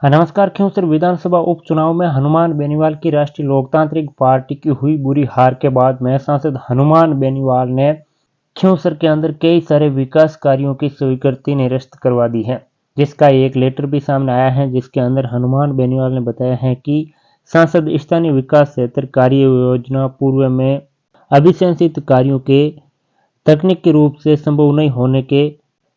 हाँ, नमस्कार। खिंवसर विधानसभा उपचुनाव में हनुमान बेनीवाल की राष्ट्रीय लोकतांत्रिक पार्टी की हुई बुरी हार के बाद में सांसद हनुमान बेनीवाल ने खिंवसर के अंदर कई सारे विकास कार्यों की स्वीकृति निरस्त करवा दी है, जिसका एक लेटर भी सामने आया है, जिसके अंदर हनुमान बेनीवाल ने बताया है कि सांसद स्थानीय विकास क्षेत्र कार्य योजना पूर्व में अभिशंसित कार्यों के तकनीकी रूप से संभव नहीं होने के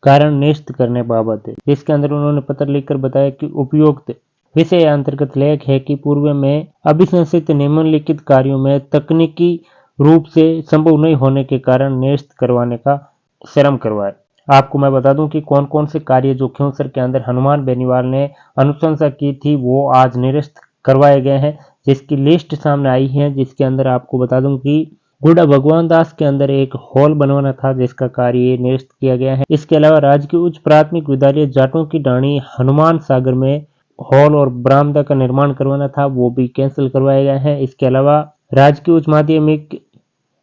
कारण निरस्त करने बाबत है। जिसके अंदर उन्होंने पत्र लिखकर बताया कि उपयुक्त विषय अंतर्गत लेख है कि पूर्व में अभिशंसित निम्नलिखित कार्यों में तकनीकी रूप से संभव नहीं होने के कारण निरस्त करवाने का श्रम करवाए। आपको मैं बता दूं कि कौन कौन से कार्य जो खिंवसर के अंदर हनुमान बेनीवाल ने अनुशंसा की थी वो आज निरस्त करवाए गए हैं, जिसकी लिस्ट सामने आई है। जिसके अंदर आपको बता दूं कि गुड़ा भगवान दास के अंदर एक हॉल बनवाना था, जिसका कार्य निरस्त किया गया है। इसके अलावा राजकीय उच्च प्राथमिक विद्यालय जाटों की डाणी हनुमान सागर में हॉल और बरामदा का निर्माण करवाना था, वो भी कैंसिल करवाया गया है। इसके अलावा राजकीय उच्च माध्यमिक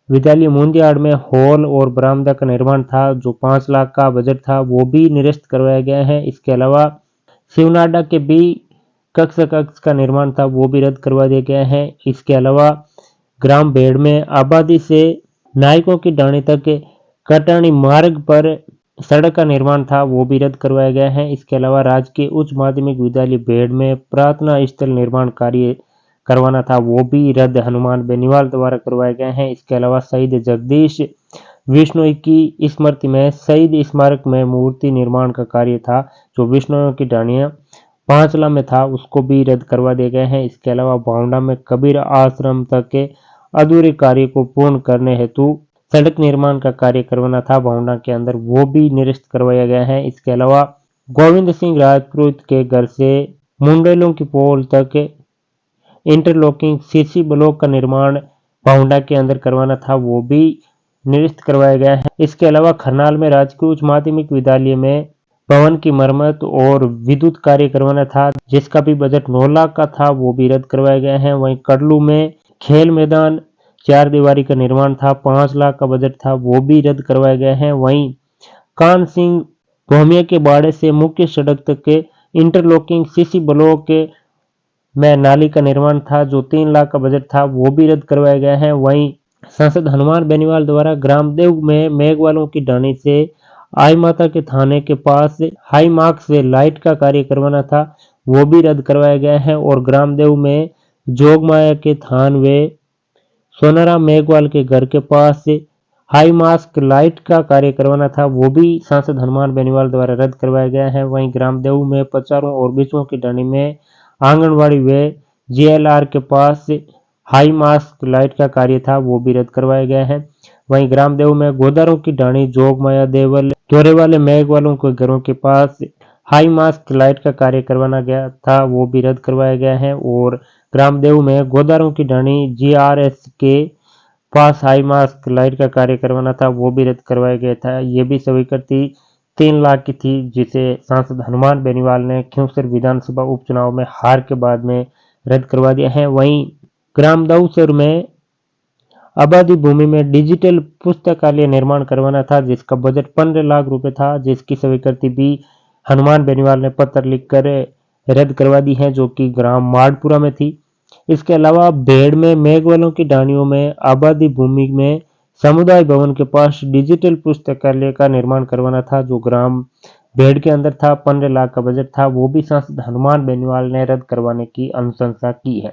विद्यालय मुंदियाड़ में हॉल और बरामदा का निर्माण था, जो 5 लाख का बजट था, वो भी निरस्त करवाया गया है। इसके अलावा शिवनाडा के भी कक्ष का निर्माण था, वो भी रद्द करवा दिया गया है। इसके अलावा ग्राम बेड़ में आबादी से नायकों की डाणी तक कटानी मार्ग पर सड़क का निर्माण था, वो भी रद्द करवाया गया है। इसके अलावा राजकीय उच्च माध्यमिक विद्यालय बेड़ में प्रार्थना स्थल निर्माण कार्य करवाना था, वो भी रद्द हनुमान बेनीवाल द्वारा करवाया गया है। इसके अलावा शहीद जगदीश विश्नोई की स्मृति में शहीद स्मारक में मूर्ति निर्माण का कार्य था, जो विश्नोई की डाणियां 5 में था, उसको भी रद्द करवा दिया गया है। इसके अलावा भावड़ा में कबीर आश्रम तक के अधूरे कार्य को पूर्ण करने हेतु सड़क निर्माण का कार्य करवाना था भावड़ा के अंदर, वो भी निरस्त करवाया गया है। इसके अलावा गोविंद सिंह राजपूत के घर से मुंडेलों की पोल तक इंटरलॉकिंग सीसी ब्लॉक का निर्माण भावड़ा के अंदर करवाना था, वो भी निरस्त करवाया गया है। इसके अलावा खरनाल में राजकीय उच्च माध्यमिक विद्यालय में भवन की मरम्मत और विद्युत कार्य करवाना था, जिसका भी बजट 9 लाख का था, वो भी रद्द करवाया गया है। वहीं कडलू में खेल मैदान 4 दीवारी का निर्माण था, 5 लाख का बजट था, वो भी रद्द करवाया गया है। वहीं कान सिंह भोमिया के बाड़े से मुख्य सड़क तक के इंटरलॉकिंग सीसी ब्लॉक में नाली का निर्माण था, जो 3 लाख का बजट था, वो भी रद्द करवाया गया है। वहीं सांसद हनुमान बेनीवाल द्वारा ग्रामदेव में मेघवालों की डाणी से आई माता के थाने के पास हाई मार्क से लाइट का कार्य करवाना था, वो भी रद्द करवाया गया है। और ग्रामदेव में जोगमाया के थान व सोनाराम मेघवाल के घर के पास हाई मास्क लाइट का कार्य करवाना था, वो भी सांसद हनुमान बेनीवाल द्वारा रद्द करवाया गया है। वहीं ग्रामदेव में पचारों और बिचुओं की डाणी में आंगनवाड़ी व जीएलआर के पास हाई मास्क लाइट का कार्य था, वो भी रद्द करवाया गया है। वहीं ग्रामदेव में गोदारों की डाणी जोगमाया देवल तोरे वाले मेघवालों के घरों के पास हाई मास्क लाइट का कार्य करवाना गया था, वो भी रद्द करवाया गया है। और ग्रामदेव में गोदारों की डाणी जीआरएस के पास हाई मास्क लाइट का कार्य करवाना था, वो भी रद्द करवाया गया था। ये भी स्वीकृति 3 लाख की थी, जिसे सांसद हनुमान बेनीवाल ने खिंवसर विधानसभा उपचुनाव में हार के बाद में रद्द करवा दिया है। वहीं ग्राम दऊसर में आबादी भूमि में डिजिटल पुस्तकालय निर्माण करवाना था, जिसका बजट 15 लाख रुपए था, जिसकी स्वीकृति भी हनुमान बेनीवाल ने पत्र लिखकर रद्द करवा दी है, जो कि ग्राम माड़पुरा में थी। इसके अलावा भेड़ में मेघवालों की डाणियों में आबादी भूमि में समुदाय भवन के पास डिजिटल पुस्तकालय का निर्माण करवाना था, जो ग्राम भेड़ के अंदर था, 15 लाख का बजट था, वो भी सांसद हनुमान बेनीवाल ने रद्द करवाने की अनुशंसा की है।